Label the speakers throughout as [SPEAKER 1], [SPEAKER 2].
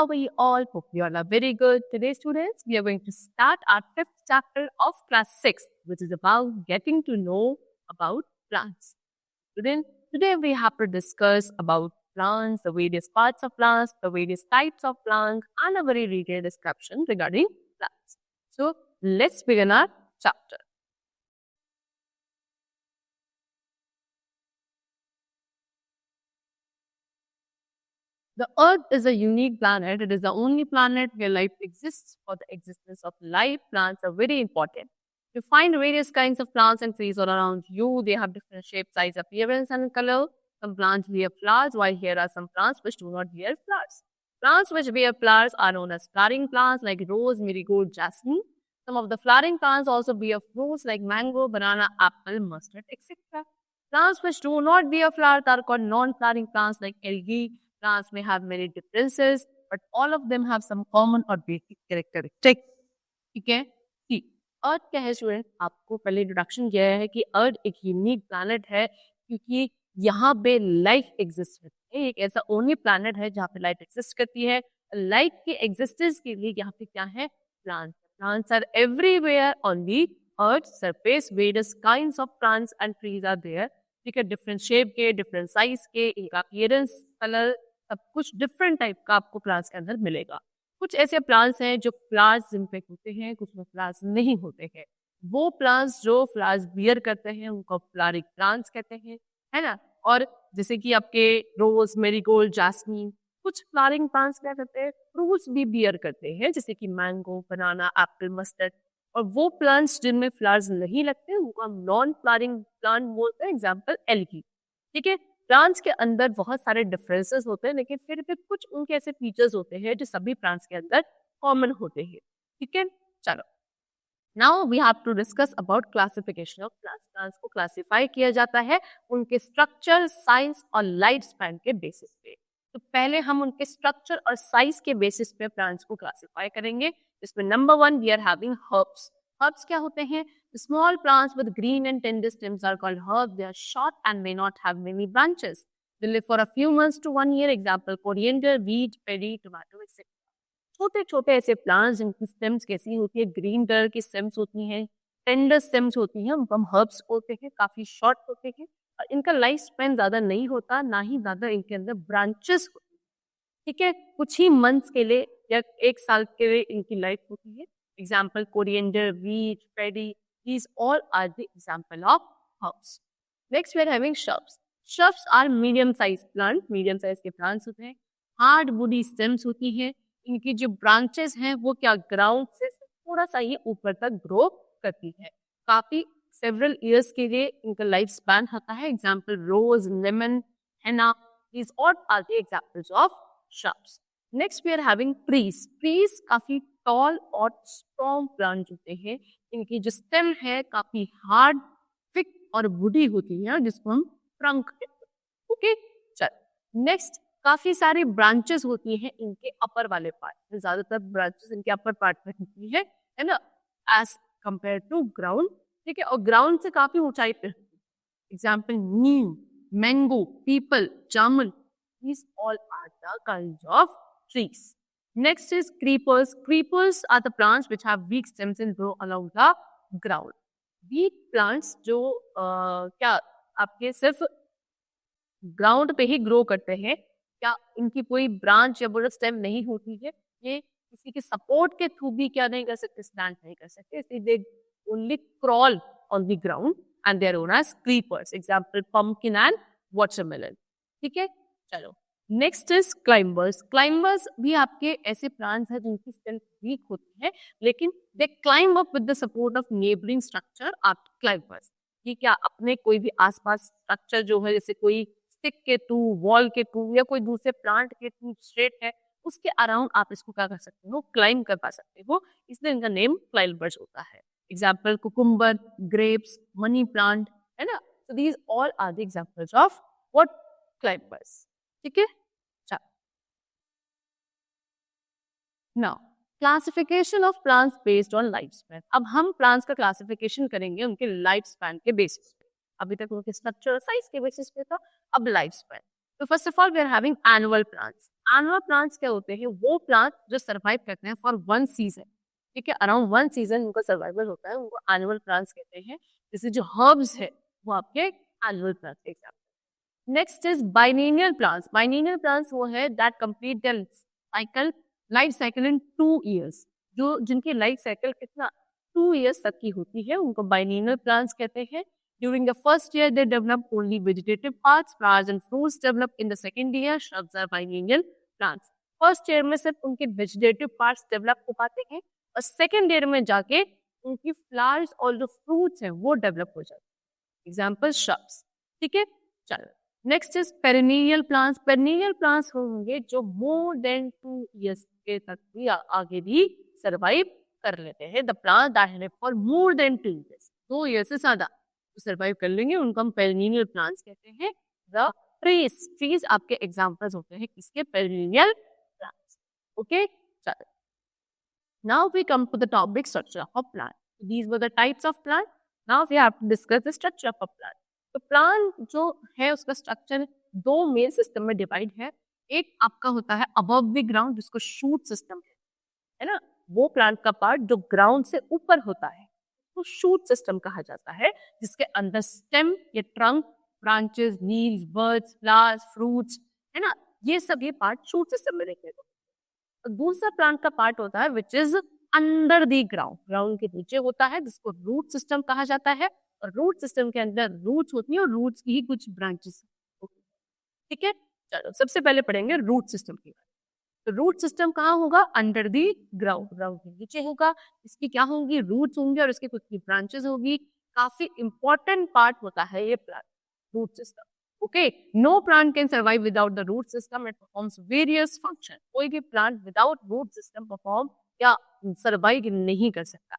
[SPEAKER 1] How are you all? Hope you all are very good. Today, students, we are going to start our fifth chapter of class 6, which is about getting to know about plants. Today we have to discuss about plants, the various parts of plants, the various types of plants, and a very detailed description regarding plants. So, let's begin our chapter. The Earth is a unique planet. It is the only planet where life exists. For the existence of life, plants are very important. You find various kinds of plants and trees all around you. They have different shape, size, appearance, and color. Some plants bear flowers, while here are some plants which do not bear flowers. Plants which bear flowers are known as flowering plants like rose, marigold, jasmine. Some of the flowering plants also bear fruits like mango, banana, apple, mustard, etc. Plants which do not bear flowers are called non-flowering plants like algae. Plants may have many differences, but all of them have some common or basic characteristics. ठीक है कि अर्थ क्या है student, आपको पहले introduction किया है कि अर्थ एक यूनिक प्लैनेट है क्योंकि यहाँ पे लाइफ एग्जिस्ट करती है। एक ऐसा ओनली प्लैनेट है जहाँ पे लाइफ एग्जिस्ट करती है। लाइफ के एग्जिस्टेंस के लिए यहाँ पे क्या है, plants. Plants are everywhere on the earth surface. Various kinds of plants and trees are there. ठीक है, डिफरेंट शेप के, डिफरेंट साइज के, इनका अपीयरेंस, कलर, सब कुछ डिफरेंट टाइप का आपको प्लांट्स के अंदर मिलेगा। कुछ ऐसे प्लांट्स हैं जो फ्लावर्स जिन पे होते हैं, कुछ में फ्लावर्स नहीं होते हैं। वो प्लांट्स जो फ्लावर्स बियर करते हैं उनको फ्लावरिंग प्लांट्स कहते हैं, है ना। और जैसे कि आपके रोज, मेरीगोल्ड, जास्मीन, कुछ फ्लावरिंग प्लांट्स क्या करते हैं, फ्रूट्स भी बियर करते हैं, जैसे कि मैंगो, बनाना, एप्पल, मस्टर्ड। और वो प्लांट्स जिनमें फ्लावर्स नहीं लगते उनको हम नॉन फ्लावरिंग प्लांट बोलते हैं, एग्जाम्पल एल्गी। ठीक है, प्लांट्स के अंदर बहुत सारे डिफरेंसेस होते हैं, लेकिन फिर भी कुछ उनके ऐसे फीचर्स होते हैं जो सभी प्लांट्स के अंदर कॉमन होते हैं। ठीक है, चलो now we have to discuss about classification of plants. Plants को क्लासिफाई किया जाता है उनके स्ट्रक्चर, साइज और लाइफ स्पैन के बेसिस पे। तो पहले हम उनके स्ट्रक्चर और साइज के बेसिस पे प्लांट्स को क्लासिफाई करेंगे। इसमें number 1 we are having herbs. Herbs क्या होते हैं? Small plants with green and tender stems are called herbs. They are short and may not have many branches. They live for a few months to 1 year. Example, coriander, wheat, paddy, tomato, etc. छोटे छोटे ऐसे plants जिनकी stems कैसी होती है, green colour की stems होती हैं, टेंडर स्टेम्स होती हैं, उनको हम हर्ब्स बोलते हैं। काफी शॉर्ट होते हैं और इनका लाइफ स्पेन ज्यादा नहीं होता, ना ही ज्यादा इनके अंदर ब्रांचेस होती है। ठीक है, कुछ ही मंथ्स के लिए या 1 साल के लिए इनकी लाइफ होती है। Example, coriander, wheat, pedi, these all are the example of herbs. Next we are having shrubs. Shrubs are medium size plant. medium size के plants होते हैं, hard woody stems होती हैं। इनकी जो branches हैं वो क्या ग्राउंड से थोड़ा सा ही ऊपर तक ग्रो करती है। काफी several years के लिए इनका लाइफ स्पैन होता है। Example, rose, lemon, henna, these all are the examples of shrubs. Next we are having trees. Trees काफी टॉल और स्ट्रॉन्ग प्लांट होते हैं। इनकी जो स्टेम है काफी हार्ड, थिक और वुडी होती है, जिसको हम ट्रंक कहते हैं। ओके, चल नेक्स्ट, काफी सारी ब्रांचेस होती हैं इनके अपर वाले पार्ट में। ज्यादातर ब्रांचेस इनके अपर पार्ट में होती है ना, एज कंपेयर टू ग्राउंड। ठीक है, और ग्राउंड से काफी ऊंचाई पे। Example, Neem, mango, people, jamun, these all are the kinds of trees. Next is creepers. Creepers are the plants which have weak stems and grow along the ground. Weak plants जो क्या आपके सिर्फ ground पे ही grow करते हैं, क्या इनकी कोई ब्रांच या पूरा स्टेम नहीं होती है, ये किसी के सपोर्ट के थ्रू भी क्या नहीं कर सकते, स्टैंड नहीं कर सकते, इसलिए they only crawl on the ground and they are known as creepers. Example, pumpkin and watermelon. ठीक है, चलो नेक्स्ट इज क्लाइंबर्स। क्लाइंबर्स भी आपके ऐसे प्लांट्स हैं जिनकी स्टेम वीक होती है, लेकिन they climb up with the support of neighbouring structure are climbers. ये क्या अपने कोई भी आसपास स्ट्रक्चर जो है, जैसे कोई स्टिक के थ्रू, वॉल के थ्रू या कोई दूसरे प्लांट के थ्रू स्ट्रेट है, उसके अराउंड आप इसको क्या कर सकते हो, क्लाइंब कर पा सकते हो, इसलिए इनका नेम क्लाइंबर्स होता है। Example, cucumber, grapes, money plant, है ना। So these all are the examples of what, climbers. ठीक है, now classification of plants based on life span. अब हम प्लांट्स का क्लासिफिकेशन करेंगे उनके लाइफ स्पैन के बेसिस पे। अभी तक उनके स्ट्रक्चर और साइज के बेसिस पे था, अब लाइफ स्पैन। तो first of all we are having annual plants. Annual plants क्या होते हैं? वो प्लांट जो सर्वाइव करते हैं फॉर वन सीजन, ठीक है, अराउंड वन सीजन उनका सर्वाइवल होता है, उनको एनुअल प्लांट्स कहते हैं। जैसे जो हर्ब्स है वो आपके एनुअल प्लांट्स के example. Next is biennial plants. Biennial plants वो है that complete their cycle, life cycle in 2 years, जो जिनकी लाइफ साइकिल कितना 2 years तक की होती है, उनको बाइनियल प्लांट्स कहते हैं। During the first year, they develop only vegetative parts, flowers and fruits develop in the second year. Shrubs are biennial plants. First year में सिर्फ उनके vegetative parts develop हो पाते हैं और second year में जाके उनकी flowers और जो fruits हैं वो develop हो जाते हैं। Example shrubs, ठीक है। चलो next is perennial plants. Perennial plants होंगे जो मोर देन 2 years के तक भी आगे भी सर्वाइव कर लेते हैं। The plant that live for more than 2 years, 2 years से ज्यादा सर्वाइव कर लेंगे, उनको हम पेरिनियल प्लांट्स कहते हैं। द ट्रीज, ट्रीज आपके एग्जांपल्स होते हैं किसके? Perennial plants. ओके, चलो now we come to the topic structure of plant. These were the types of plant, now we have to discuss the structure of plant. तो plant जो है उसका structure दो मेन सिस्टम में divide है। एक आपका होता है अबव द ग्राउंड जिसको शूट सिस्टम है ना, वो प्लांट का पार्ट जो ग्राउंड से ऊपर होता है तो शूट सिस्टम कहा जाता है, जिसके अंदर स्टेम या trunk, branches, leaves, birds, flowers, fruits, है ना, ये सब ये पार्ट शूट सिस्टम में देखने को। दूसरा प्लांट का पार्ट होता है which is under the ground, ground के नीचे होता है, जिसको रूट सिस्टम कहा जाता है। और रूट सिस्टम के अंदर रूट्स होती है और रूट्स की ही कुछ ब्रांचेस, ठीक है। चलो सबसे पहले पढ़ेंगे रूट सिस्टम की बात। तो रूट सिस्टम कहाँ होगा? अंडर दी ग्राउंड, ग्राउंड के नीचे होगा। इसकी क्या होंगी? रूट्स होंगे और इसकी खुद की ब्रांचेस होगी। काफी इंपॉर्टेंट पार्ट होता है ये plant, root system. Okay, no plant can survive without the root system, it performs various function. कोई भी plant without root system perform या सर्वाइव नहीं कर सकता।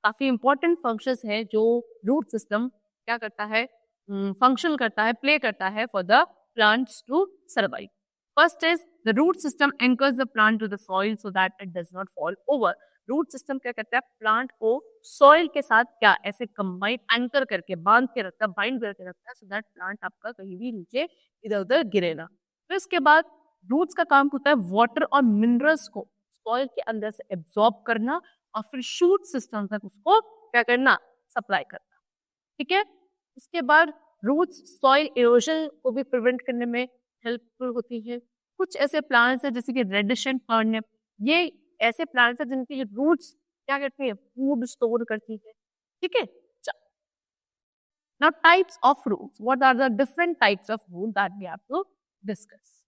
[SPEAKER 1] काफी इंपॉर्टेंट फंक्शंस है जो रूट सिस्टम क्या करता है, फंक्शन करता है, प्ले करता है for the plants to survive. First is the root system anchors the plant to the soil so that it does not fall over. Root system क्या करता है? प्लांट को सॉइल के साथ क्या ऐसे कंबाइन, एंकर करके बांध के रखता है, बाइंड करके रखता है, सो दैट प्लांट आपका कहीं भी नीचे इधर उधर गिरे ना। फिर इसके बाद रूट्स का काम होता है वाटर और मिनरल्स को सॉइल के अंदर से एब्जॉर्ब करना और फिर शूट सिस्टम तक उसको क्या करना? सप्लाई करना, ठीक है। इसके बाद रूट्स सॉइल इरोजन को भी प्रिवेंट करने में हेल्पफुल होती है। कुछ ऐसे प्लांट्स हैं जैसे कि रेडिशन फर्नप, ये ऐसे प्लांट्स हैं जिनकी रूट्स क्या करती है? फूड स्टोर करती है, ठीक है। Now types of roots, what are the different types of root that we have to discuss.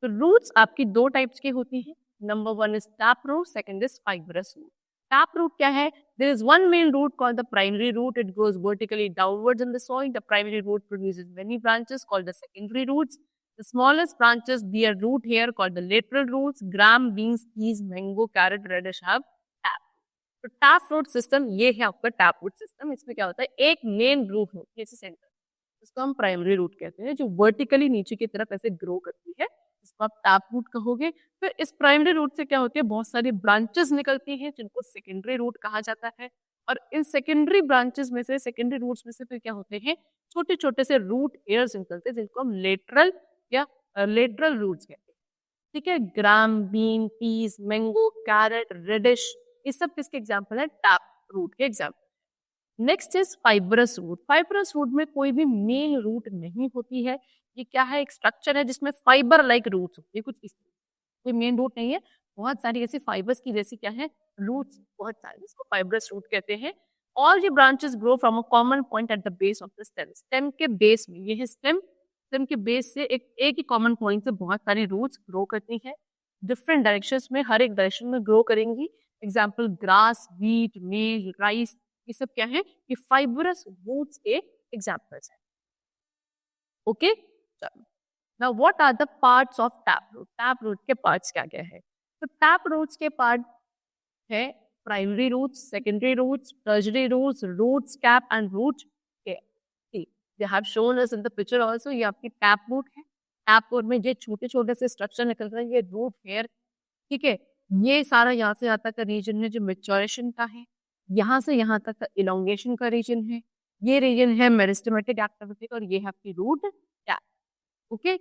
[SPEAKER 1] तो रूट्स आपकी दो टाइप्स की होती है। Number one is tap root, second is fibrous root. Tap root क्या है? There is one main root called the primary root. It grows vertically downwards in the soil. The primary root produces many branches called the secondary roots. The smallest branches bear root hair called the lateral roots. Gram, beans, peas, mango, carrot, radish have tap. तो tap root system ये है आपका tap root system. इसमें क्या होता है? एक main root होती है सेंटर, इसको हम प्राइमरी रूट कहते हैं, जो वर्टिकली नीचे की तरफ ऐसे ग्रो करती है, इसको आप टैप रूट कहोगे। फिर इस प्राइमरी रूट से क्या होती है? बहुत सारी ब्रांचेस निकलती हैं जिनको सेकेंडरी रूट कहा जाता है। और इन सेकेंडरी ब्रांचेस में से, सेकेंडरी रूट्स में से फिर क्या होते हैं? छोटे छोटे से रूट एयर्स निकलते हैं जिनको हम लेटरल या लेटरल रूट्स कहते हैं, ठीक है। Gram, bean, peas, mango, carrot, radish, ये सब किसके एग्जाम्पल है? टैप रूट के example. Next is fibrous root. Fibrous root में कोई भी मेन रूट नहीं होती है। ये क्या है? एक स्ट्रक्चर है जिसमें फाइबर लाइक रूट्स होती है, कुछ इस कोई मेन रूट नहीं है, बहुत सारी ऐसी फाइबर्स की जैसी क्या है? रूट्स, बहुत सारे, इसको फाइब्रस रूट कहते हैं। ऑल ये branches grow from a common point at the base of the stem. Stem के बेस में, ये है स्टेम, स्टेम के बेस से एक ही कॉमन पॉइंट से बहुत सारी रूट्स ग्रो करती हैं डिफरेंट डायरेक्शंस में, हर एक डायरेक्शन में ग्रो करेंगी। Example grass, wheat, maize, rice, ये सब क्या है? ये फाइबरस रूट्स के एग्जाम्पल्स हैं। ओके, चलो now what are the parts of tap root? Tap root के पार्ट्स क्या क्या है? तो टैप रूट्स के पार्ट है primary roots, secondary roots, tertiary roots, roots cap and root के। They have shown us in the picture also. ये आपकी टैप रूट है। टैप रूट में ये छोटे छोटे से स्ट्रक्चर निकल रहे हैं, ये रूट हेयर, ठीक है। ये सारा यहाँ से यहाँ तक का रीजन है जो मैच्योरेशन का है, यहाँ से यहाँ तक का इलोंगेशन का रीजन है, ये रीजन है मेरिस्टेमेटिक एक्टिविटी का, और ये है आपकी root cap. Okay,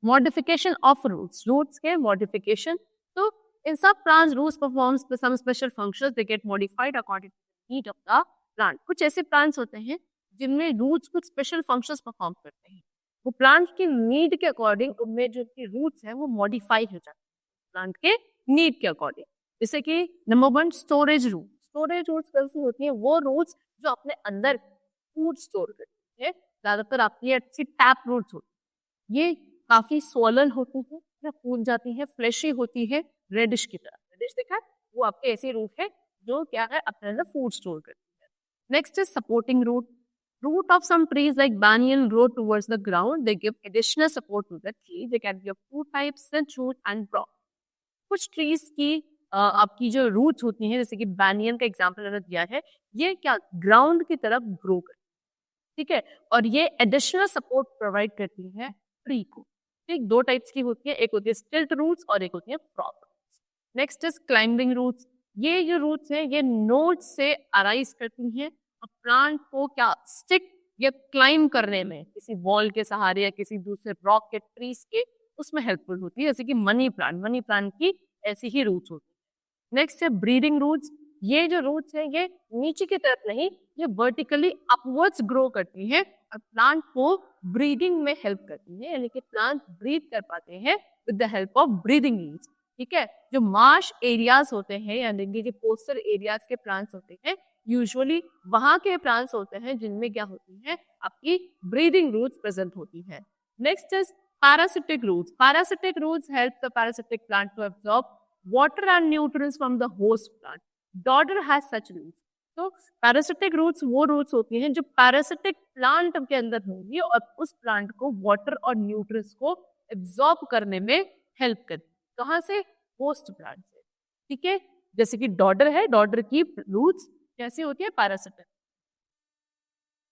[SPEAKER 1] modification of roots, roots के मॉडिफिकेशन. तो in some plants roots performs some special functions, they get modified according to the need of the plant. कुछ ऐसे plants होते हैं जिनमें रूट्स कुछ स्पेशल फंक्शंस परफॉर्म करते हैं. वो प्लांट की नीड के अकॉर्डिंग उनमें जो रूट्स हैं वो मॉडिफाई हो जाते हैं प्लांट के नीड के अकॉर्डिंग. जैसे कि number 1 storage root. Storage roots कैसी होती हैं? वो रूट्स जो अपने अंदर फूड स्टोर करती है. ज्यादातर आपकी अच्छी टैप रूट्स होती है. ये काफी सोलन होती है, फूल जाती है, फ्लैशी होती है, रेडिश की तरह. रेडिश देखा है? वो आपके ऐसी रूट है जो क्या है अपने अंदर फूड स्टोर करती है. Next is supporting root. Root of some trees like banyan grow towards the ground. They give additional support to the tree. They can be of two types, cinch root and broad. कुछ trees की आपकी जो roots होती हैं, जैसे कि banyan का example मैंने दिया है, ये क्या ग्राउंड की तरफ ग्रो करती है. ठीक है, और ये एडिशनल सपोर्ट प्रोवाइड करती है ट्री को. ठीक, दो टाइप्स की होती है, एक होती है स्टिल्ट रूट्स और एक होती है prop roots. Next is climbing roots. ये जो रूट्स हैं ये नोड्स से अराइज करती हैं और प्लांट को क्या स्टिक या क्लाइंब करने में किसी वॉल के सहारे या किसी दूसरे रॉक के ट्रीज के उसमें हेल्पफुल होती है. जैसे कि मनी प्लांट की ऐसी ही रूट्स होती है. नेक्स्ट है ब्रीडिंग रूट्स. ये जो रूट्स हैं ये नीचे की तरफ नहीं, ये वर्टिकली अपवर्ड्स ग्रो करती हैं और प्लांट को ब्रीदिंग में हेल्प करती है, यानी कि प्लांट ब्रीथ कर पाते हैं with the help of breathing leaves. ठीक है, जो मार्श एरियाज होते हैं यानी कि जो कोस्टल एरियाज के प्लांट्स होते हैं, यूजुअली वहां के प्लांट्स होते हैं जिनमें क्या होती है आपकी ब्रीदिंग रूट्स प्रेजेंट होती है. Next is parasitic roots. Parasitic roots help the parasitic plant to absorb water and nutrients from the host plant. Dodder has such roots. तो पैरासिटिक रूट्स वो रूट्स होती हैं जो पैरासिटिक प्लांट के अंदर होंगी और उस प्लांट को वाटर और न्यूट्रिएंट्स को एब्जॉर्ब करने में हेल्प करती. कहाँ से? होस्ट प्लांट से. ठीक है, जैसे कि डॉटर है, डॉटर की रूट्स कैसी होती है? Parasitic.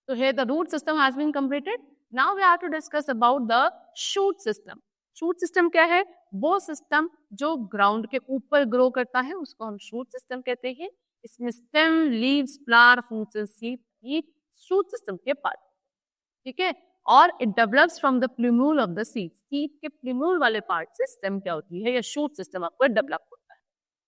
[SPEAKER 1] So here the root system has been completed. Now we have to discuss about the shoot system. Shoot system क्या है? वो सिस्टम जो ग्राउंड के ऊपर ग्रो करता है उसको हम शूट सिस्टम कहते हैं. इसमें stem, leaves, flower, fruits and seed ये शूट सिस्टम के पार्ट. ठीक है, और it develops from the plumule of the seed. Seed के प्लूम्यूल वाले पार्ट से स्टेम क्या होती है या शूट सिस्टम आपको डेवलप होता है.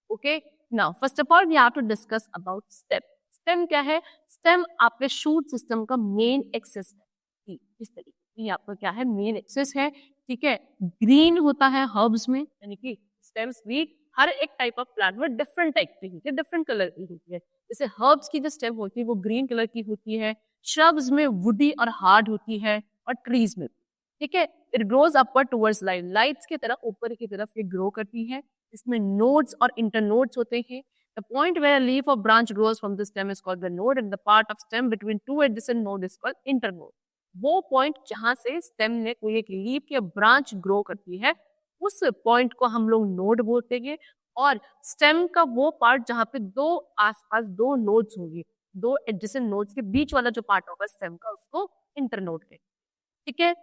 [SPEAKER 1] Okay, now first of all we have to discuss about stem. Stem क्या है? स्टेम आपके शूट सिस्टम का मेन एक्सेस है. इस तरीके ये आपका क्या है? मेन एक्सेस है. ठीक है, ग्रीन होता है हर्ब्स में, यानी कि स्टेम्स भी हर एक टाइप ऑफ प्लांट में डिफरेंट टाइप की होती है, डिफरेंट कलर की होती है. जैसे हर्ब्स की जो स्टेम होती है वो ग्रीन कलर की होती है, श्रब्स में वुडी और हार्ड होती है, और ट्रीज में. ठीक है, it grows upward towards light. Lights की तरफ ऊपर की तरफ ये ग्रो करती है. इसमें नोड्स और इंटरनोड्स होते हैं. The point where a leaf or branch grows from the stem is called the node, and the part of stem between two adjacent nodes is called internode. वो पॉइंट जहां से stem में कोई एक leaf या branch grow करती है उस पॉइंट को हम लोग नोड बोलते हैं. और स्टेम का वो पार्ट जहां पे दो आसपास दो नोड्स होंगे, दो एडजेसेंट नोड्स के बीच वाला जो पार्ट होगा स्टेम का, उसको इंटरनोड कहते हैं. ठीक है,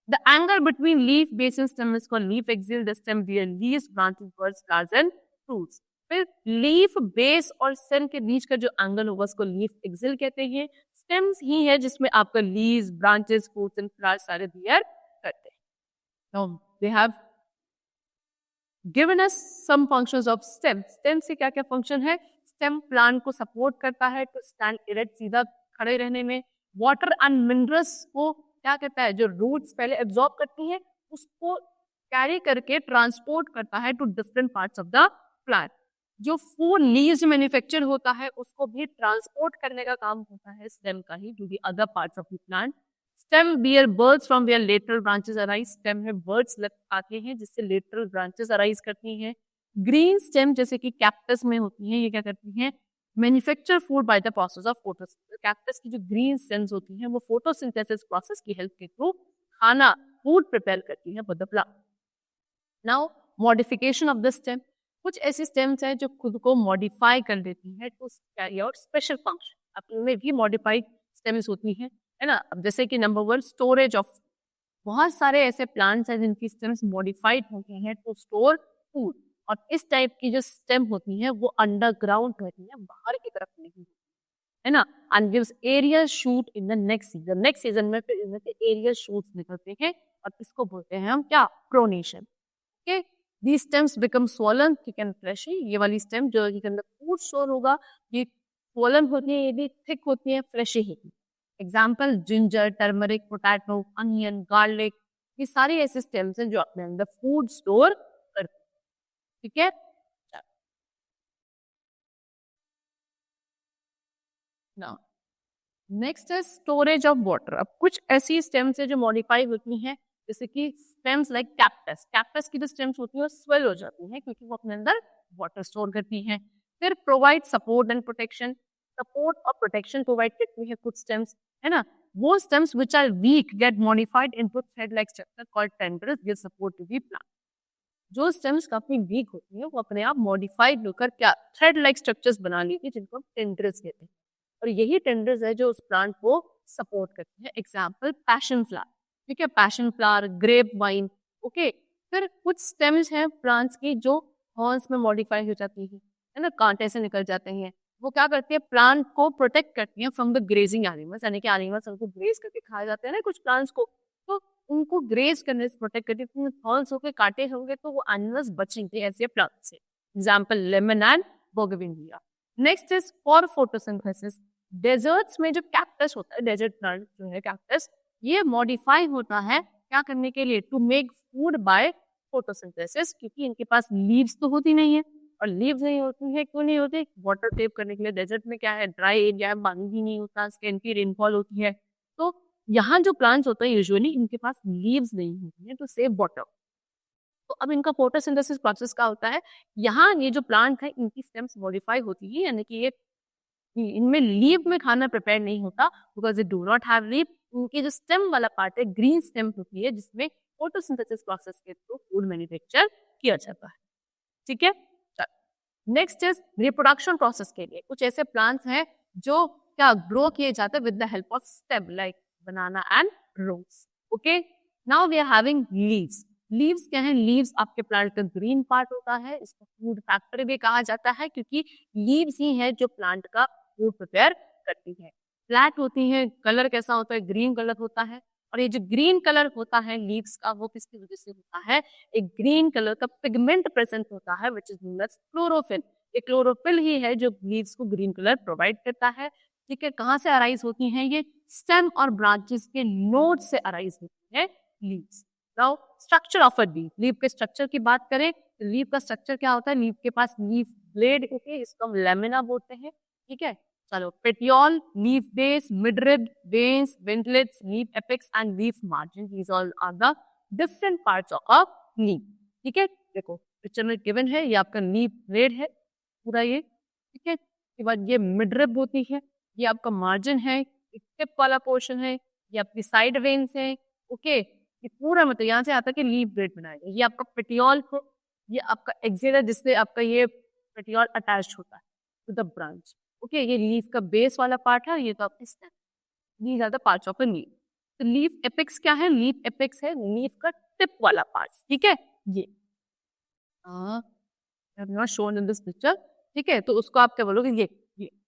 [SPEAKER 1] the angle between leaf base and stem is called leaf axil. The stem bear leaves, branches, buds, flowers and fruits. फिर लीफ बेस और स्टेम के बीच का जो एंगल होगा उसको लीफ एक्सिल कहते हैं. स्टेम्स ही है जिसमें आपका leaves, branches, fruits and flowers सारे बियर करते हैं. Now they have given us some functions of stem. Stem से क्या क्या फंक्शन है? स्टेम प्लांट को सपोर्ट करता है टू स्टैंड इरेक्ट, सीधा खड़े रहने में. वाटर एंड मिनरल्स को क्या कहता है? जो रूट्स पहले एब्जॉर्ब करती हैं उसको कैरी करके ट्रांसपोर्ट करता है to different parts of the plant. जो फूड लीव्स मैन्युफैक्चर होता है उसको भी ट्रांसपोर्ट करने का काम होता है स्टेम का ही to the other parts of the plant. Stem bear buds from their lateral branches arise. Stem में बर्ड्स आते हैं जिससे लेटरल ब्रांचेस अराइज करती हैं. ग्रीन स्टेम जैसे कि कैक्टस में होती हैं, ये क्या करती हैं? Manufacture food by the process of photosynthesis. Cactus की जो ग्रीन स्टेम्स होती हैं वो फोटोसिंथेसिस प्रोसेस की हेल्प के थ्रू खाना, फूड प्रिपेयर करती हैं for the plant. Now modification of the stem. कुछ ऐसी स्टेम्स हैं जो खुद को मॉडिफाई कर देती हैं to carry out special function. अपने में भी मॉडिफाइड स्टेम्स होती हैं, है ना. अब जैसे कि नंबर 1 स्टोरेज ऑफ. बहुत सारे ऐसे प्लांट्स हैं जिनकी स्टेम्स मॉडिफाइड होती हैं टू स्टोर फूड. और इस टाइप की जो स्टेम होती हैं वो अंडरग्राउंड होती हैं, बाहर की तरफ नहीं होती है ना. And gives aerial shoot in the next season. Next season में फिर इनमें से एरियल शूट्स निकलते हैं और इसको बोलते हैं हम क्या, pronation. Okay, the stems become swollen thick and fleshy. ये वाली स्टेम जो के अंदर फूड स्टोर होगा, ये स्वॉलन होती है, ये भी थिक होती है, फ्लैशी होती है। Example ginger, turmeric, potato, onion, garlic, ये सारी ऐसे स्टेम्स हैं जो अपने अंदर फूड स्टोर करते हैं। ठीक है, नाउ नेक्स्ट है स्टोरेज ऑफ वाटर। अब कुछ ऐसी स्टेम्स है जो मॉडिफाई होती हैं, जैसे कि स्टेम्स लाइक कैक्टस। कैक्टस की जो स्टेम्स होती है वो स्वेल हो जाती हैं क्योंकि वो अपने अंदर वाटर स्टोर करती हैं। फिर provide support and protection, support और प्रोटेक्शन प्रोवाइड करती है कुछ स्टेम्स, है ना। वो stems which are weak get modified into thread like structure called tendrils give support to the plant. जो स्टेम्स काफी वीक होती है वो अपने आप मॉडिफाइड होकर क्या, थ्रेड लाइक स्ट्रक्चर्स बना लेती है, जिनको हम टेंड्रिल्स कहते हैं, और यही टेंडर्स है जो उस प्लांट को सपोर्ट करते हैं। एग्जाम्पल पैशन फ्लावर, ठीक है, passion flower, grape vine. Okay, फिर कुछ स्टेम्स हैं प्लांट्स की जो हॉर्न्स में मॉडिफाई हो जाती है ना, कांटे से निकल जाते हैं। वो क्या करती है, प्लांट को प्रोटेक्ट करती है फ्रॉम द ग्रेजिंग एनिमल्स, यानी कि एनिमल्स उनको ग्रेज करके खाए जाते हैं ना कुछ प्लांट्स को, तो उनको ग्रेज करने से प्रोटेक्ट करती है। हॉर्न्स होकर कांटे होंगे तो वो एनिमल्स बचेंगे ऐसे प्लांट से। Example lemon and bougainvillea. Next is for photosynthesis. Deserts में जो कैक्टस होता है, डेजर्ट प्लांट जो है कैक्टस, ये मॉडिफाई होता है क्या करने के लिए, to make food by photosynthesis, क्योंकि इनके पास लीव्स तो होती नहीं है, और लीव्स नहीं होती है, क्यों नहीं होती, वाटर सेव करने के लिए। डेजर्ट में क्या है, ड्राई एरिया है, पानी भी नहीं होता, स्कैंटी रेनफॉल होती है, तो यहाँ जो प्लांट्स होते हैं यूजुअली इनके पास लीव्स नहीं होती है टू सेव वाटर। तो अब इनका फोटोसिंथेसिस प्रोसेस क्या होता है, यहाँ ये जो प्लांट है इनकी स्टेम्स मॉडिफाई होती है, यानी कि ये इनमें लीव में खाना प्रिपेयर नहीं होता, because it do not have leave. उनकी जो स्टेम वाला पार्ट है, ग्रीन स्टेम होती है, जिसमें फोटोसिंथेसिस प्रोसेस के थ्रू फूड मैन्युफैक्चर किया जाता है। ठीक है, नेक्स्ट इज रिप्रोडक्शन प्रोसेस के लिए कुछ ऐसे प्लांट्स हैं जो क्या ग्रो किए जाते हैं with the help of stem, like banana and rose. Okay, now we are having leaves. Leaves क्या है, लीव्स आपके प्लांट का ग्रीन पार्ट होता है, इसको फूड फैक्टर भी कहा जाता है, क्योंकि लीव्स ही है जो प्लांट का फूड प्रिपेयर करती है। फ्लैट होती है, कलर कैसा होता है, ग्रीन कलर होता है, और ये जो ग्रीन कलर होता है लीव्स का, वो किसकी वजह से होता है, एक ग्रीन कलर का पिगमेंट प्रेजेंट होता है which is known as chlorophyll. ये क्लोरोफिल ही है जो लीव्स को ग्रीन कलर प्रोवाइड करता है। ठीक है, कहाँ से अराइज होती हैं ये, स्टेम और ब्रांचेस के नोड से अराइज होती है leaves. Now structure of a leaf, leaf के स्ट्रक्चर की बात करें तो लीफ का स्ट्रक्चर क्या होता है, लीफ के पास लीफ ब्लेड होते हैं, इसको हम लेमिना बोलते हैं। ठीक है, चलो, petiole, leaf base, midrib, veins, veinlets, leaf apex and leaf margin, these all are the different parts of leaf. ठीक है, देखो पिक्चर में गिवन है, ये आपका लीफ ब्लेड है पूरा ये। ठीक है, उसके बाद ये मिडरिब होती है, ये आपका मार्जिन है, टिप वाला पोर्शन है, ये आपकी साइड वेन्स है। ओके, ये पूरा मतलब यहाँ से आता है कि लीफ ब्लेड बनाएगा। ये आपका पेटियोल है, ये आपका एक्सिट है जिससे आपका ये पेटियोल अटैच्ड होता है टू द ब्रांच। ओके, ये लीफ का बेस वाला पार्ट है, ये तो आपकी stem. These are the parts of a leaf. तो लीफ एपेक्स क्या है, लीफ एपेक्स है लीफ का टिप वाला पार्ट। ठीक है, ये not shown in this picture. ठीक है, तो उसको आप क्या बोलोगे, ये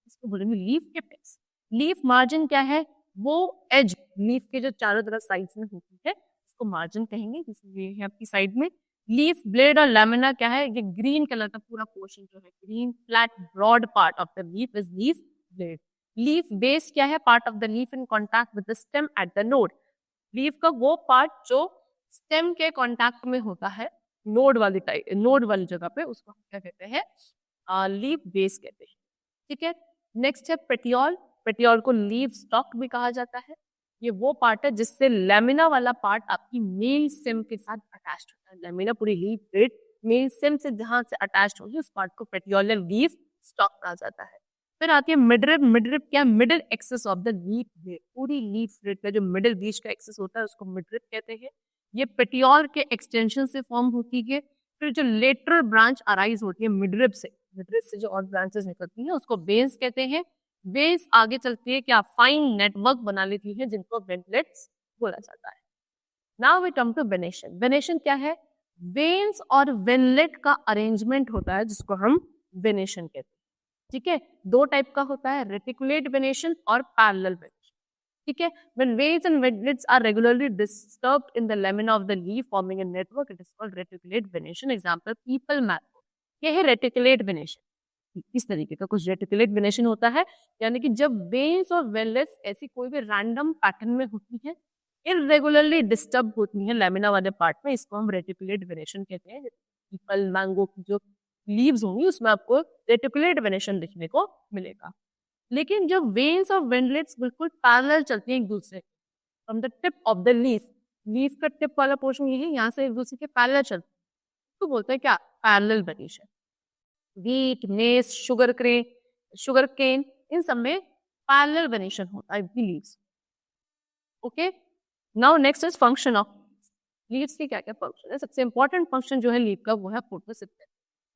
[SPEAKER 1] इसको बोलेंगे लीफ एपेक्स। लीफ मार्जिन क्या है, वो एज लीफ के जो चारों तरफ साइड्स में होती है उसको मार्जिन कहेंगे, जैसे ये है आपकी साइड में। लीफ ब्लेड और लैमिना क्या है, ये ग्रीन कलर का पूरा पोर्शन जो है, green flat broad part of the leaf is leaf blade. Leaf base क्या है, part of the leaf in contact with the stem at the node. Leaf का वो पार्ट जो स्टेम के कॉन्टैक्ट में होता है, नोड वाली टाइप, नोड वाली जगह पे, उसको हम क्या कहते हैं, लीफ बेस कहते हैं। ठीक है, नेक्स्ट है पेटियोल। पेटियोल को लीफ स्टॉक भी कहा जाता है। ये वो पार्ट है जिससे लेमिना वाला पार्ट आपकी मेन स्टेम के साथ अटैच्ड होता है। लेमिना पूरी लीफ ब्लेड मेन स्टेम से जहां से अटैच्ड होगी उस पार्ट को पेटियोल लीफ स्टॉक कहा जाता है। फिर आती है मिडरिब। मिडरिब क्या, middle axis of the leaf blade. पूरी लीफ ब्लेड का जो मिडिल बीच का एक्सेस होता है उसको मिडरिब कहते हैं। ये पेटियोल के एक्सटेंशन से फॉर्म होती है। फिर जो लेटरल ब्रांच अराइज होती है मिडरिब से, मिडरिब से जो और ब्रांचेस निकलती हैं उसको वेन्स कहते हैं। वेन्स आगे चलती है क्या, फाइन नेटवर्क बना लेती है जिनको वेंटलेट्स बोला जाता है। Now we come to venation. Venation क्या है, वेन्स और वेनलेट का अरेंजमेंट होता है जिसको हम वेनेशन कहते हैं। ठीक है, दो टाइप का होता है, रेटिकुलेट वेनेशन और पैरेलल वेनेशन। ठीक है. When veins and vetlets are regularly disturbed in the lamina of the leaf forming a network, it is called reticulate venation. Example, people mango. ये है reticulate venation. इस तरीके का कुछ रेटिकुलेट वेनेशन होता है, यानी कि जब वेन्स और वेनलेट्स ऐसी कोई भी रैंडम पैटर्न में होती हैं, इरेगुलरली डिस्टर्ब होती हैं लैमिना वाले पार्ट में, इसको हम रेटिकुलेट वेनेशन कहते हैं. पीपल मैंगो की जो लीव्स होंगी उसमें आपको रेटिकुलेट वेनेशन दिखने को मिलेगा. लेकिन जब वेन्स और वेनलेट्स बिल्कुल पैरेलल चलती हैं एक दूसरे from the tip of the leaf का टिप वाला पोर्शन ये है, यहाँ से एक दूसरे के पैरेलल चलते हैं, तो बोलते हैं क्या, parallel venation. Wheat, maize, sugar cane, इन सब में पैरेलल वेनेशन होता है leaves. Okay, now next is function of leaves की क्या क्या फंक्शन है. सबसे इंपॉर्टेंट फंक्शन जो है लीव का वो है फोटोसिंथेसिस,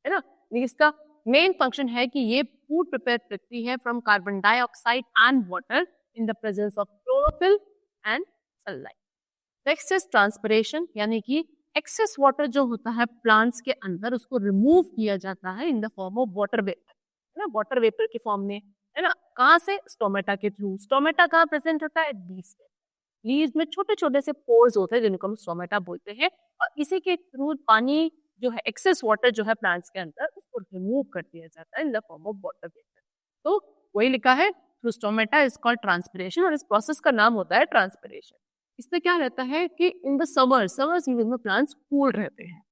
[SPEAKER 1] है ना. लीव्स का मेन फंक्शन है कि ये फूड प्रिपेयर करती है from carbon dioxide and water in the presence of chlorophyll and sunlight. Next is transpiration, यानी कि एक्सेस वाटर जो होता है प्लांट्स के अंदर उसको रिमूव किया जाता है in the form of water vapour, है ना, वाटर वेपर के फॉर्म में, है ना. कहाँ से, स्टोमेटा के थ्रू. स्टोमेटा कहाँ प्रेजेंट होता है, लीव्स में. लीव्स में छोटे छोटे से पोर्स होते हैं जिनको हम स्टोमेटा बोलते हैं, और इसी के थ्रू पानी जो है, एक्सेस वाटर जो है प्लांट्स के अंदर, उसको रिमूव कर दिया जाता है in the form of water vapour. तो वही लिखा है, through stomata is called transpiration, और इस प्रोसेस का नाम होता है ट्रांसपिरेशन. इससे क्या रहता है कि इन द समर सीजन में प्लांट्स कूल रहते हैं.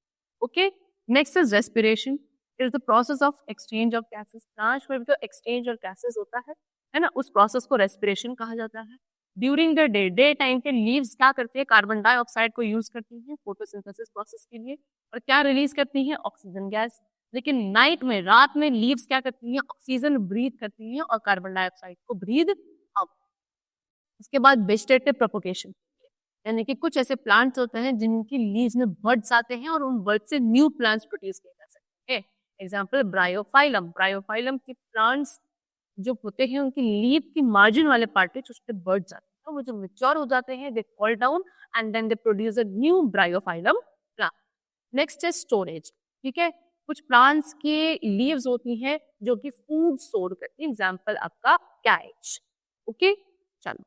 [SPEAKER 1] Okay, next is respiration. It is the process of exchange of gases. Plants में भी तो एक्सचेंज ऑफ गैसेस होता है ना, उस प्रोसेस को रेस्पिरेशन कहा जाता है. ड्यूरिंग द डे टाइम के लीव्स क्या करती है, कार्बन डाइऑक्साइड को यूज करती हैं फोटोसिंथेसिस प्रोसेस के लिए, और क्या रिलीज करती हैं, ऑक्सीजन गैस. लेकिन नाइट में, रात में लीव्स क्या करती हैं, ऑक्सीजन ब्रीथ करती हैं और कार्बन डाइऑक्साइड को ब्रीथ आउट. उसके बाद वेजिटेटिव प्रोपोगेशन, यानी कि कुछ ऐसे प्लांट्स होते हैं जिनकी लीव्स में बर्ड्स आते हैं और उन बर्ड से न्यू प्लांट्स प्रोड्यूस किए जा सकते हैं. एग्जांपल, ब्रायोफाइलम के प्लांट्स जो होते हैं उनकी लीव की मार्जिन वाले पार्ट पे उसके बर्ड्स आते हैं, वो जो मैच्योर हो जाते हैं they fall down and then they produce a new bryophyllum plant. Next है स्टोरेज. ठीक है, कुछ प्लांट्स की लीव्स होती हैं जो कि फूड स्टोर करती है. एग्जाम्पल आपका कैरेज. ओके, चलो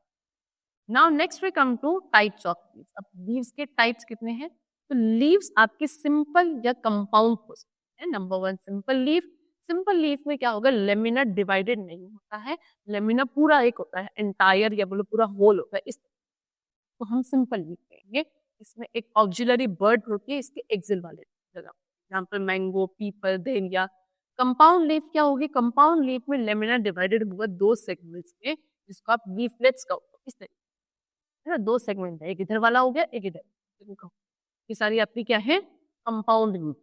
[SPEAKER 1] now next we come to types of leaves. अब लीव्स के टाइप्स कितने हैं, तो लीव्स आपकी सिंपल या कंपाउंड हो सकते हैं. Number one, simple leaf. Simple leaf में क्या होगा, लेमिना डिवाइडेड नहीं होता है, लेमिना पूरा एक होता है, एंटायर या बोलो पूरा होल होता है, इस तो हम सिंपल लीफ कहेंगे. इसमें एक ऑक्सिलरी बर्ड होती है इसके एक्सिल वाले जगह, example mango, people, dahlia. Compound leaf क्या होगी, कंपाउंड लीफ में लेमिना डिवाइडेड होगा दो सेगमेंट्स में, जिसको आप लीफलेट्स का इस तरीके, है ना, दो सेगमेंट है, एक इधर वाला हो गया, एक इधर. ये सारी आपकी क्या है, कंपाउंड लीफ.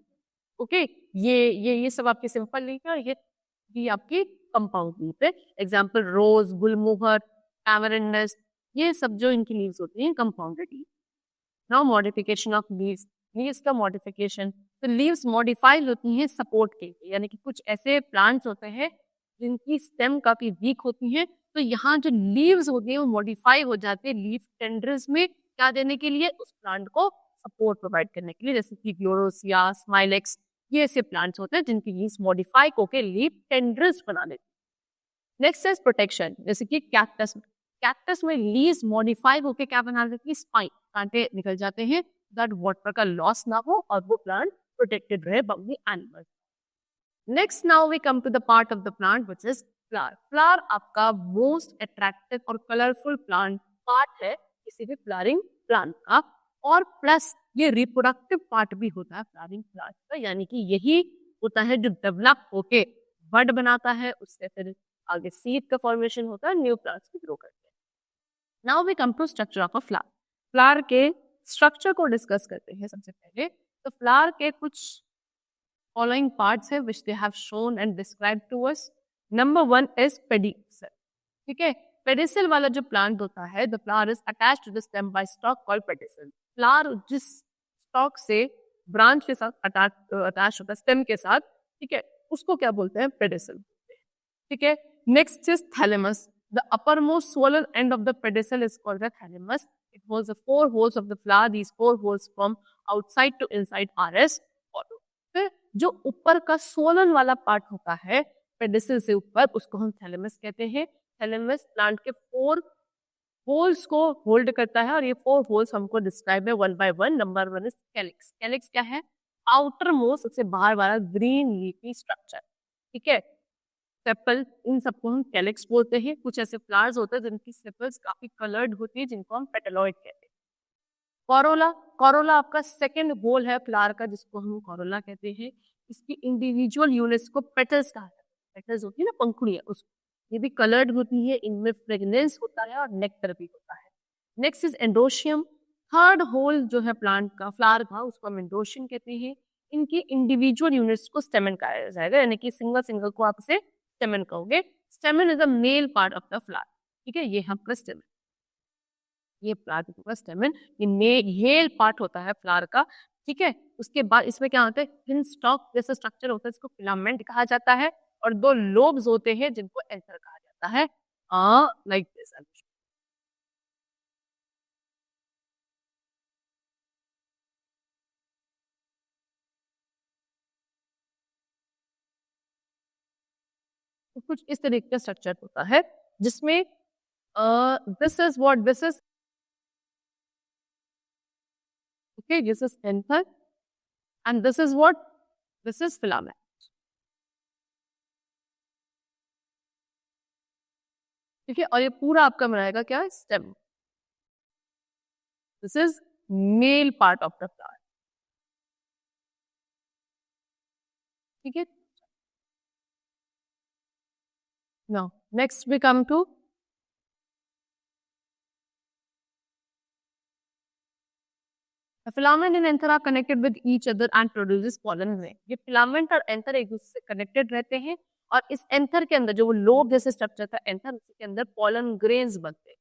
[SPEAKER 1] ओके, ये सब आपकी सिंपल लीफ है, ये आपकी कंपाउंड लीफ है. एग्जांपल रोज, गुलमोहर, टैमरिंडस, ये सब जो इनकी लीव्स होती हैं compounded leaf. Now modification of leaves. Leaves का मॉडिफिकेशन, तो लीव्स मॉडिफाइड होती हैं सपोर्ट के लिए, यानी कि कुछ ऐसे प्लांट्स होते हैं जिनकी स्टेम काफी वीक होती हैं, तो यहाँ जो लीव्स होती हैं वो मॉडिफाई हो जाते हैं लीफ टेंडर्स में, क्या देने के लिए, उस प्लांट को सपोर्ट प्रोवाइड करने के लिए. जैसे कि ग्लोरोसिया, स्माइलेक्स, ये ऐसे प्लांट्स होते हैं जिनकी लीव्स मॉडिफाई होकर लीफ टेंडर्स बना लेते हैं. नेक्स्ट इज प्रोटेक्शन, जैसे कि कैक्टस में लीव्स मॉडिफाई होकर क्या बना लेती है, स्पाइन, कांटे निकल जाते हैं, दैट वाटर का लॉस ना हो और वो प्लांट प्रोटेक्टेड रहे by the animal. Next now we come to the part of the plant which is flower. Flower आपका मोस्ट अट्रैक्टिव और कलरफुल प्लांट पार्ट है किसी भी फ्लावरिंग प्लांट का, और प्लस ये रिप्रोडक्टिव पार्ट भी होता है फ्लावरिंग प्लांट का, यानी कि यही होता है जो डेवलप होके बड बनाता है, उससे फिर आगे सीड का फॉर्मेशन होता है, न्यू प्लांट्स भी ग्रो करते हैं. Now we come to structure of a flower. Flower के स्ट्रक्चर को डिस्कस करते हैं सबसे पहले. तो फ्लावर के कुछ फॉलोइंग पार्ट्स है which they have shown and described to us. Number one is pedicel. ठीक है, पेडिसल वाला जो प्लांट होता है, the flower is attached to the stem by stalk called pedicel. Flower जिस स्टॉक से ब्रांच के साथ अटैच होता है, स्टेम के साथ, ठीक है, उसको क्या बोलते हैं, पेडिसल. ठीक है, next is thalamus. The uppermost swollen end of the pedicel is called the thalamus. It holds the four holes of the flower. These four holes from outside to inside are as follow. फिर जो ऊपर का सोलन वाला part होता है pedicel से ऊपर, उसको हम थैलेमस कहते हैं. थैलेमस प्लांट के 4 होल्स को होल्ड करता है और ये 4 होल्स हमको डिस्क्राइब है 1 by 1. Number 1 is calyx. Calyx क्या है? आउटर मोस्ट सबसे बाहर वाला ग्रीन लीफी स्ट्रक्चर. ठीक है. सेपल, इन सबको हम कैलिक्स बोलते हैं. कुछ ऐसे फ्लावर्स होते हैं जिनकी सेपल्स काफी कलर्ड होती है जिनको हम पेटलॉइड कहते हैं. कोरोला, कोरोला आपका सेकंड होल है फ्लावर का जिसको हम कोरोला कहते हैं. इसकी इंडिविजुअल यूनिट्स को पेटल्स कहा जाता है. पेटल्स होती है ना, पंखुड़ियां, उसको. ये भी कलर्ड होती है, इनमें फ्रेगनेंस होता है और नेक्टर भी होता है. Next is androecium. Third whorl जो है प्लांट का, फ्लावर का, उसको हम एंडोशियम कहते हैं. इनकी इंडिविजुअल यूनिट्स को स्टेमन कहा जाएगा, यानी कि सिंगल सिंगल को आप इसे स्टेमन कहोगे. स्टेमन is a mail part of the flower. ठीक है, ये आपका स्टेमन. ये प्लांट का स्टेमन, ये मेल पार्ट होता है फ्लावर का. ठीक है. उसके बाद इसमें क्या होता है, थिन स्टॉक जैसा स्ट्रक्चर होता है, इसको फिलामेंट कहा जाता है. और 2 लोब्स होते हैं जिनको एंथर कहा जाता है. Like this. तो कुछ इस तरीके का स्ट्रक्चर होता है जिसमें this is what this is. Okay, this is anther and this is what, this is filament. ठीक है, और ये पूरा आपका बनाएगा क्या, stem. This is male part of the flower. ठीक है. Now next we come to the filament and anther are connected with each other and produces pollen grain. ये filament और anther एक दूसरे से connected रहते हैं और इस anther के अंदर जो वो लोब जैसे स्ट्रक्चर था anther, उसी के अंदर pollen grains बनते हैं.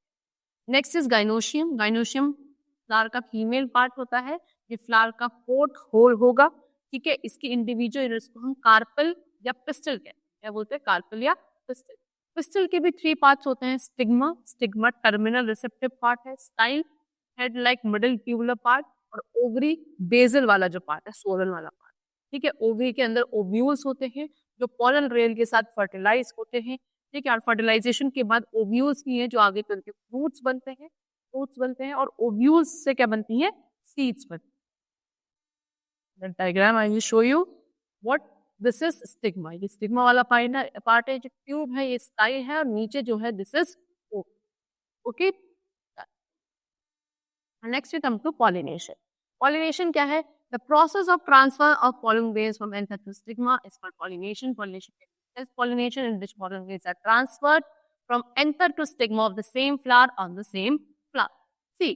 [SPEAKER 1] Next is gynoecium. Gynoecium flower का फीमेल पार्ट होता है. ये फ्लावर का 4th होल होगा. ठीक है. इसकी इंडिविजुअल यूनिट्स को हम कार्पल या पिस्टल कहते हैं. क्या बोलते हैं, कार्पल या पिस्टल. पिस्टल के भी 3 पार्ट्स होते हैं. Stigma, stigma terminal receptive part है. Style, head like middle tubular part. और ओवरी, बेजल वाला जो पार्ट है, सोलन वाला पार्ट. ठीक है. ओवरी के अंदर ओव्यूल्स होते हैं जो पोलन ग्रेन के साथ फर्टिलाइज होते हैं. ठीक है. और फर्टिलाइजेशन के बाद ओव्यूल्स की है जो आगे चल के फ्रूट्स बनते हैं. फ्रूट्स बनते हैं और ओव्यूल्स से क्या बनती है, सीड्स बनती है. Diagram I will show you what this is stigma. ये स्टिग्मा वाला पार्ट है, जो ट्यूब है, ये स्टाइल है और नीचे जो है this is okay. Next we come to pollination. Pollination क्या है? The process of transfer of pollen grains from anther to stigma is called pollination. Pollination is pollination in which pollen grains are transferred from anther to stigma of the same flower on the same flower. See,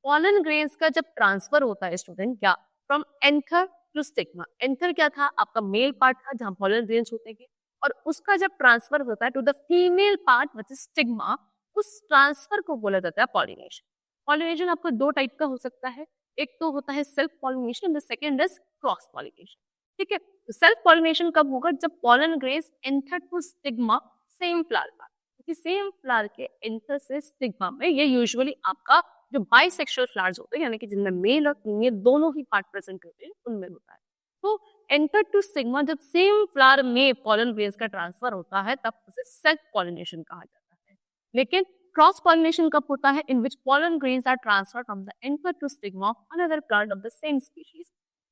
[SPEAKER 1] pollen grains का जब transfer होता है student, क्या, from anther to stigma. Anther क्या था, आपका male part था जहां pollen grains होते हैं, और उसका जब ट्रांसफर होता है to the female part which is stigma, उस ट्रांसफर को बोला जाता है पॉलिनेशन. पॉलिनेशन आपको 2 टाइप का हो सकता है. एक तो होता है self pollination, the second is cross pollination. ठीक है. सेल्फ पॉलिनेशन कब होगा, जब pollen grains anther to stigma same flower का. क्योंकि सेम फ्लावर के एंथर से स्टिग्मा में, ये यूजुअली आपका जो बाइसेक्सुअल फ्लावर्स होते हैं, यानी कि जिनमें मेल और फीमेल दोनों ही पार्ट प्रेजेंट होते हैं, उनमें होता है. तो एंटर टू स्टिग्मा जब सेम फ्लावर में pollen grains का ट्रांसफर होता है, तब उसे सेल्फ पॉलिनेशन कहा जाता है. लेकिन क्रॉस पॉलिनेशन कब होता है, इन विच pollen grains are transferred from the anther to stigma of another plant of the same species.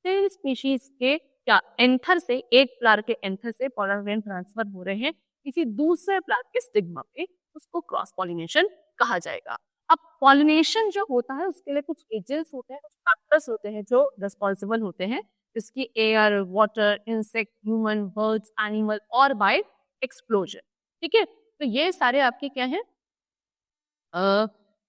[SPEAKER 1] Same species के क्या एंथर से, एक फ्लावर के एंथर से pollen grain ट्रांसफर हो रहे हैं किसी दूसरे फ्लावर के स्टिग्मा पे, उसको क्रॉस पॉलिनेशन कहा जाएगा. अब पॉलिनेशन जो होता है उसके लिए कुछ एजेंट्स होते हैं, कुछ फैक्टर्स होते हैं जो रिस्पॉन्सिबल होते हैं, जिसकी air, water, insect, human, birds, animal और बाय एक्सप्लोजन. ठीक है. तो ये सारे आपके क्या है,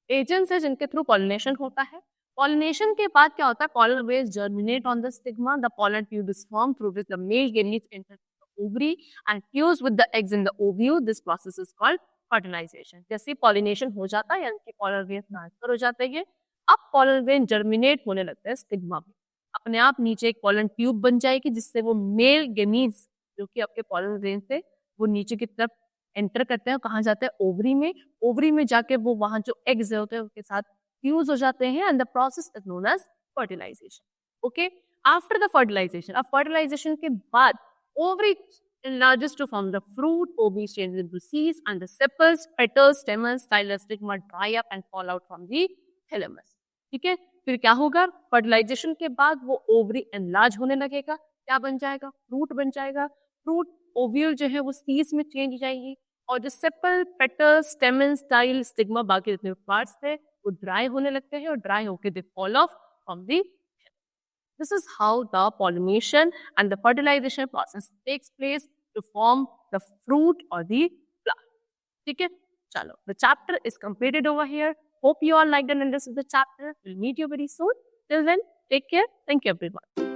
[SPEAKER 1] एजेंट्स है जिनके थ्रू पॉलिनेशन होता है. पॉलिनेशन के बाद क्या होता है, pollen grains germinate on the stigma, the pollen tube is formed through which the male gametes enter the ovary and fuse with the eggs in the ovule. This process is called fertilization. जैसे pollination हो जाता है, यानी कि pollen grains transfer हो जाते हैं, अब pollen grain germinate होने लगते हैं स्टिग्मा में. अपने आप नीचे एक pollen tube बन जाएगी जिससे वो मेल गेमीज जो कि आपके pollen grains से वो नीचे की तरफ एंटर करते हैं. कहाँ जाते हैं, ओवरी में. ओवरी में जाके वो वहां जो एग्स होते हैं उसके साथ फ्यूज हो जाते हैं and the process is known as fertilisation. Okay. After the fertilisation, अब फर्टिलाइजेशन के बाद ovary enlarges to form the fruit, ovaries change into seeds, and the sepals, petals, stamens, xylem, stigma dry up and fall out from the thalamus. ठीक है, फिर क्या होगा? Fertilisation के बाद वो ओवरी एनलार्ज होने लगेगा, क्या बन जाएगा? फ्रूट बन जाएगा। फ्रूट ओव्यूल जो है वो सीड्स में चेंज हो जाएगी और जो सेपल, पेटल, स्टेमन, स्टाइल, स्टिग्मा बाकी जितने पार्ट्स थे वो ड्राई होने लगते हैं और ड्राई होकर they fall of from the. This is how the pollination and the fertilization process takes place to form the fruit or the plant. ठीक है, चलो, the chapter is completed over here. Hope you all liked and understood the chapter. We'll meet you very soon. Till then, take care. Thank you everyone.